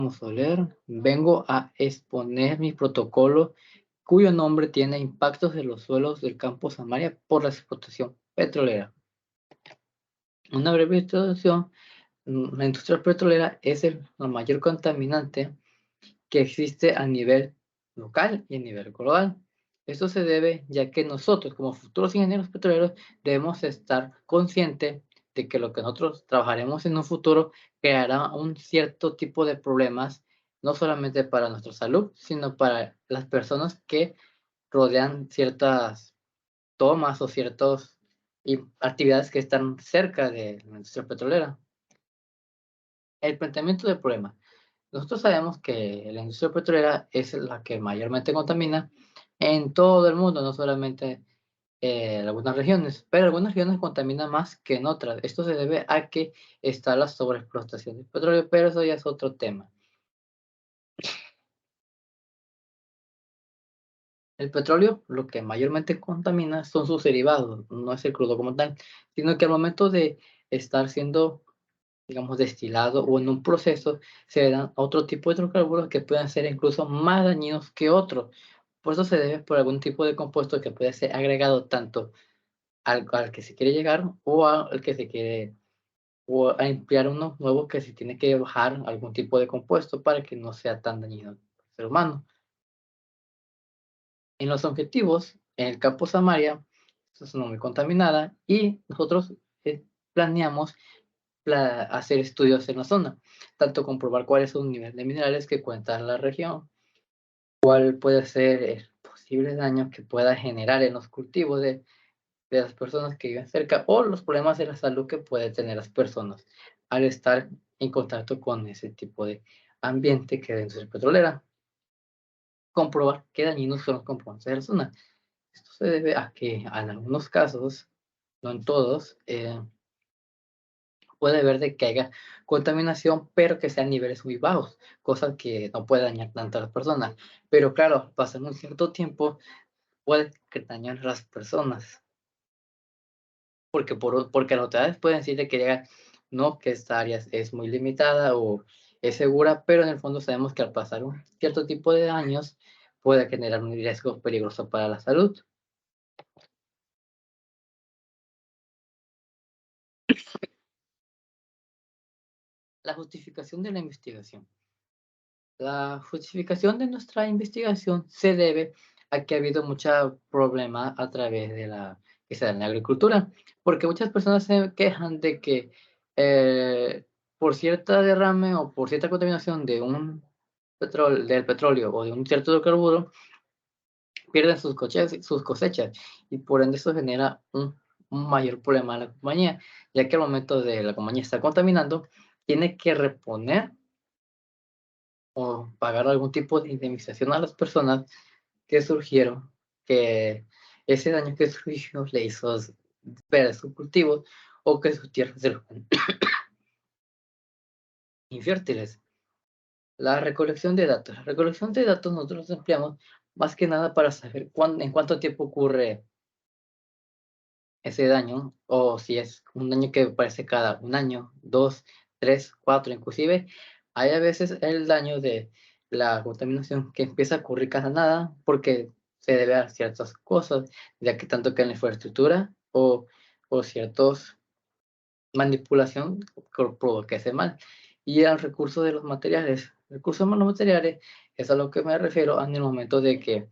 Vamos a leer. Vengo a exponer mi protocolo cuyo nombre tiene impactos de los suelos del campo Samaria por la explotación petrolera. Una breve introducción. La industria petrolera es la mayor contaminante que existe a nivel local y a nivel global. Esto se debe ya que nosotros, como futuros ingenieros petroleros, debemos estar conscientes de que lo que nosotros trabajaremos en un futuro creará un cierto tipo de problemas, no solamente para nuestra salud, sino para las personas que rodean ciertas tomas o ciertas actividades que están cerca de la industria petrolera. El planteamiento del problema. Nosotros sabemos que la industria petrolera es la que mayormente contamina en todo el mundo, no solamente en algunas regiones, pero algunas regiones contaminan más que en otras. Esto se debe a que está la sobreexplotación del petróleo, pero eso ya es otro tema. El petróleo, lo que mayormente contamina son sus derivados, no es el crudo como tal, sino que al momento de estar siendo, digamos, destilado o en un proceso, se dan otro tipo de hidrocarburos que pueden ser incluso más dañinos que otros. Por eso se debe por algún tipo de compuesto que puede ser agregado tanto al que se quiere llegar o al que se quiere, o a emplear uno nuevo que se tiene que bajar algún tipo de compuesto para que no sea tan dañino al ser humano. En los objetivos, en el campo Samaria, es una zona muy contaminada y nosotros planeamos hacer estudios en la zona, tanto comprobar cuál es un nivel de minerales que cuenta la región, cuál puede ser el posible daño que pueda generar en los cultivos de las personas que viven cerca o los problemas de la salud que pueden tener las personas al estar en contacto con ese tipo de ambiente que debe ser petrolera. Comprobar qué dañinos son los componentes de la zona. Esto se debe a que en algunos casos, no en todos, puede haber de que haya contaminación, pero que sean niveles muy bajos, cosa que no puede dañar tanto a las personas. Pero claro, pasando un cierto tiempo, puede que dañar a las personas, porque las autoridades pueden decirle que llega, no, que esta área es muy limitada o es segura, pero en el fondo sabemos que al pasar un cierto tipo de años puede generar un riesgo peligroso para la salud. La justificación de la investigación. La justificación de nuestra investigación se debe a que ha habido mucho problema a través de que se da en la agricultura, porque muchas personas se quejan de que por cierta derrame o por cierta contaminación de del petróleo o de un cierto hidrocarburo, pierden sus cosechas y por ende eso genera un mayor problema a la compañía, ya que al momento de la compañía estar contaminando, tiene que reponer o pagar algún tipo de indemnización a las personas que surgieron, que ese daño que surgió le hizo perder sus cultivos o que sus tierras se lo infértiles. La recolección de datos. La recolección de datos nosotros empleamos más que nada para saber en cuánto tiempo ocurre ese daño o si es un daño que aparece cada un año, dos, tres, cuatro, inclusive hay a veces el daño de la contaminación que empieza a ocurrir cada nada porque se debe a ciertas cosas, ya que tanto que en la infraestructura o ciertos manipulación provoca ese mal. Y al recurso de los materiales. Recursos de los materiales es a lo que me refiero en el momento de que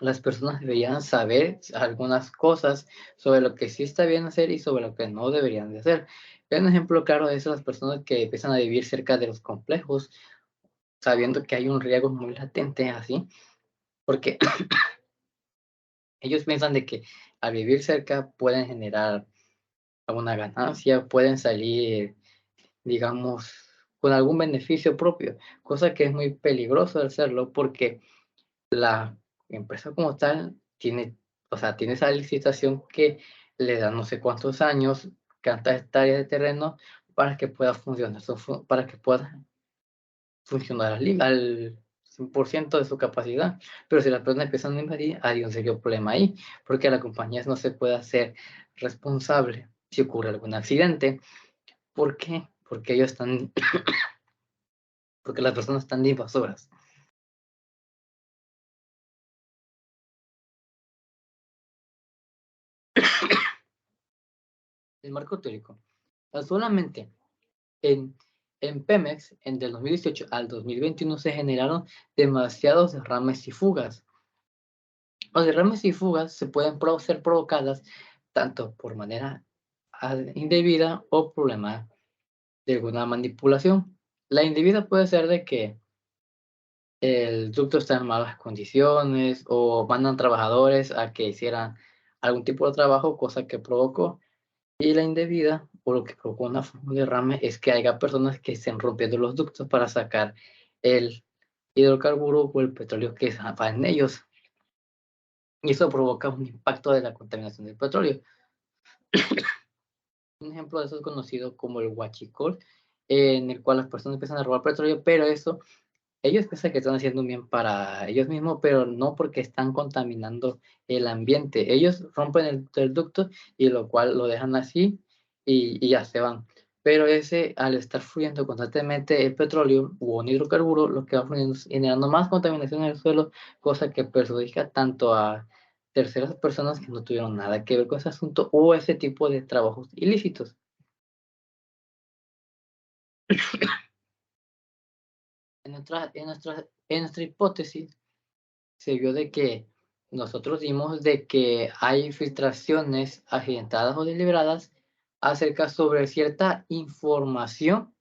las personas deberían saber algunas cosas sobre lo que sí está bien hacer y sobre lo que no deberían de hacer. Un ejemplo claro es las personas que empiezan a vivir cerca de los complejos, sabiendo que hay un riesgo muy latente así, porque ellos piensan de que al vivir cerca pueden generar alguna ganancia, pueden salir, digamos, con algún beneficio propio, cosa que es muy peligroso de hacerlo porque la empresa como tal tiene, o sea, tiene esa licitación que le da no sé cuántos años, cuántas hectáreas de terreno para que pueda funcionar, para que pueda funcionar al 100% de su capacidad. Pero si las personas empiezan a invadir, hay un serio problema ahí, porque la compañía no se puede hacer responsable si ocurre algún accidente. ¿Por qué? Porque ellos están porque las personas están invasoras. El marco teórico. Solamente en, en Pemex, en del 2018 al 2021, se generaron demasiados derrames y fugas. Los derrames y fugas se pueden ser provocadas tanto por manera indebida o problema de alguna manipulación. La indebida puede ser de que el ducto está en malas condiciones o mandan trabajadores a que hicieran algún tipo de trabajo, cosa que provocó. Y la indebida, o lo que provocó una forma de derrame, es que haya personas que estén rompiendo los ductos para sacar el hidrocarburo o el petróleo que va en ellos. Y eso provoca un impacto de la contaminación del petróleo. Un ejemplo de eso es conocido como el huachicol, en el cual las personas empiezan a robar petróleo, pero eso, ellos piensan que están haciendo un bien para ellos mismos, pero no porque están contaminando el ambiente. Ellos rompen el ducto y lo cual lo dejan así y ya se van. Pero ese, al estar fluyendo constantemente el petróleo o un hidrocarburo, lo que va fluyendo es generando más contaminación en el suelo, cosa que perjudica tanto a terceras personas que no tuvieron nada que ver con ese asunto o ese tipo de trabajos ilícitos. En nuestra hipótesis se vio de que nosotros dimos de que hay filtraciones accidentadas o deliberadas acerca sobre cierta información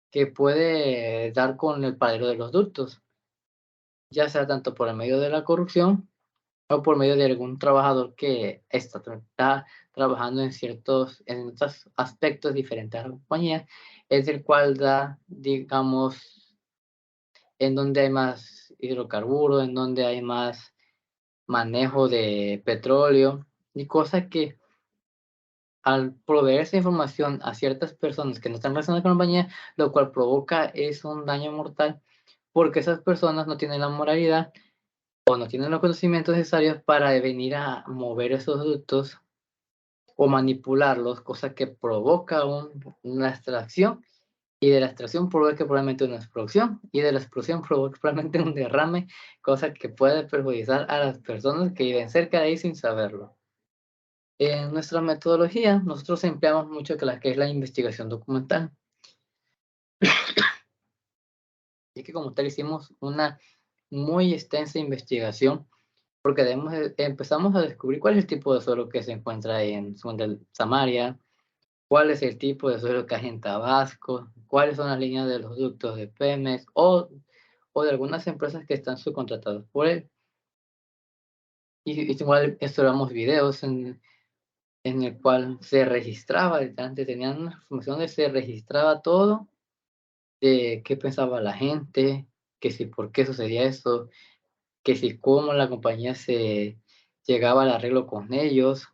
que puede dar con el paradero de los ductos, ya sea tanto por el medio de la corrupción o por medio de algún trabajador que está trabajando en otros aspectos diferentes a la compañía, es el cual da, digamos, en donde hay más hidrocarburos, en donde hay más manejo de petróleo y cosas que al proveer esa información a ciertas personas que no están relacionadas con la compañía, lo cual provoca es un daño mortal porque esas personas no tienen la moralidad o no tienen los conocimientos necesarios para venir a mover esos ductos o manipularlos, cosa que provoca una extracción y de la extracción provoca probablemente una explosión y de la explosión provoca probablemente un derrame, cosa que puede perjudicar a las personas que viven cerca de ahí sin saberlo. En nuestra metodología, nosotros empleamos mucho que es la investigación documental, y que como tal hicimos una muy extensa investigación porque empezamos a descubrir cuál es el tipo de suelo que se encuentra en Samaria, cuál es el tipo de suelo que hay en Tabasco, cuáles son las líneas de los ductos de Pemex o de algunas empresas que están subcontratadas por él. Y igual estudiamos videos en el cual se registraba, antes tenían una información donde se registraba todo, de qué pensaba la gente, que si por qué sucedía eso, que si cómo la compañía se llegaba al arreglo con ellos,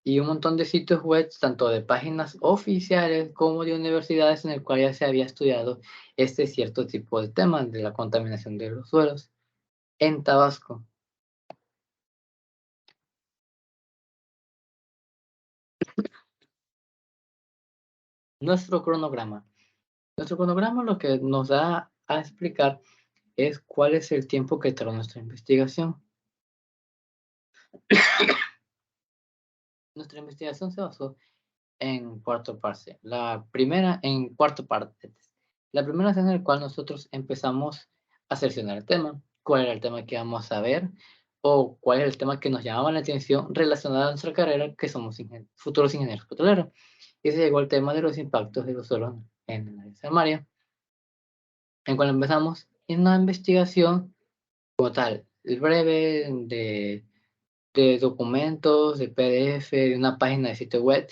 y un montón de sitios web, tanto de páginas oficiales como de universidades en el cual ya se había estudiado este cierto tipo de temas de la contaminación de los suelos en Tabasco. Nuestro cronograma. Nuestro cronograma lo que nos da a explicar es cuál es el tiempo que tardó nuestra investigación. Nuestra investigación se basó en cuatro partes. La primera, en cuarto parte. La primera es en el cual nosotros empezamos a seleccionar el tema, cuál era el tema que íbamos a ver o cuál era el tema que nos llamaba la atención relacionado a nuestra carrera, que somos futuros ingenieros petroleros. Y se llegó al tema de los impactos de los suelos en la Samaria, en cual empezamos en una investigación como tal, breve de documentos, de PDF, de una página de sitio web,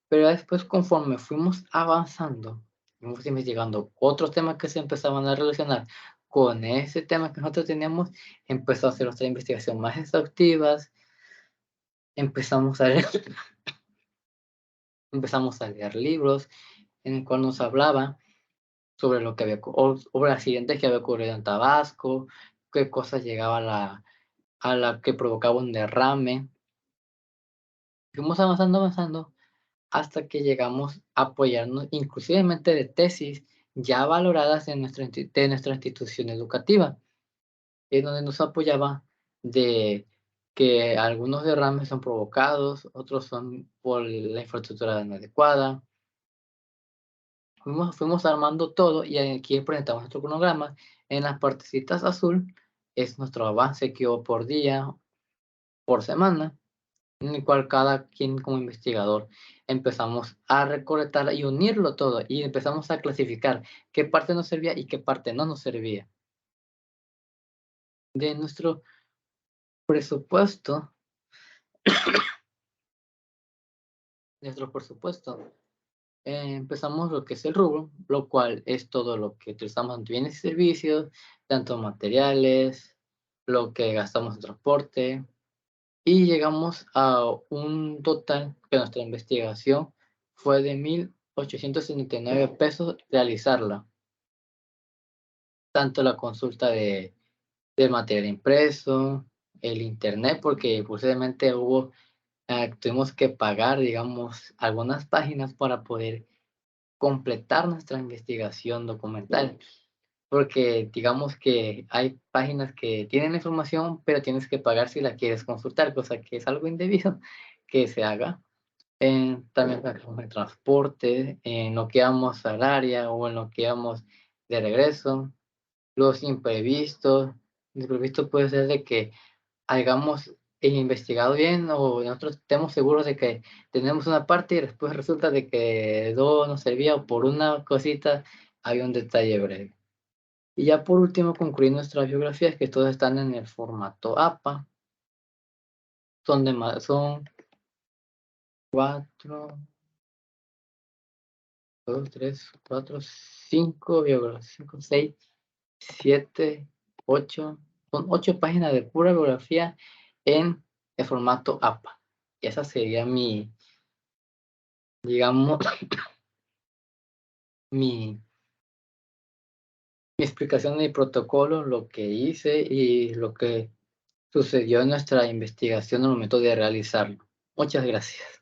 pero después conforme fuimos avanzando, fuimos investigando otros temas que se empezaban a relacionar con ese tema que nosotros teníamos, empezó a hacer otra investigación más exhaustivas, empezamos a leer, empezamos a leer libros en el cual nos hablaba sobre lo que había, sobre accidentes que había ocurrido en Tabasco, qué cosas llegaba a la que provocaba un derrame. Fuimos avanzando, avanzando, hasta que llegamos a apoyarnos inclusivemente de tesis ya valoradas de nuestra institución educativa, en donde nos apoyaba de que algunos derrames son provocados, otros son por la infraestructura inadecuada. Fuimos armando todo y aquí presentamos nuestro cronograma. En las partecitas azul es nuestro avance que hubo por día, por semana, en el cual cada quien como investigador empezamos a recolectar y unirlo todo y empezamos a clasificar qué parte nos servía y qué parte no nos servía. De nuestro presupuesto, empezamos lo que es el rubro, lo cual es todo lo que utilizamos en bienes y servicios, tanto materiales, lo que gastamos en transporte, y llegamos a un total que nuestra investigación fue de 1,879 pesos realizarla, tanto la consulta de material impreso, el internet, porque posiblemente tuvimos que pagar, digamos, algunas páginas para poder completar nuestra investigación documental, porque digamos que hay páginas que tienen la información, pero tienes que pagar si la quieres consultar, cosa que es algo indebido que se haga. También pagamos el transporte, en lo que vamos al área o en lo que vamos de regreso, los imprevistos. El imprevisto puede ser de que hayamos investigado bien o nosotros estemos seguros de que tenemos una parte y después resulta de que no nos servía o por una cosita había un detalle breve. Y ya por último concluir nuestras biografías que todas están en el formato APA. Son 4, 2, 3, 4, 5 biografías, 5, 6, 7, 8. Son 8 páginas de pura biografía en el formato APA. Y esa sería digamos, mi explicación de mi protocolo, lo que hice y lo que sucedió en nuestra investigación al momento de realizarlo. Muchas gracias.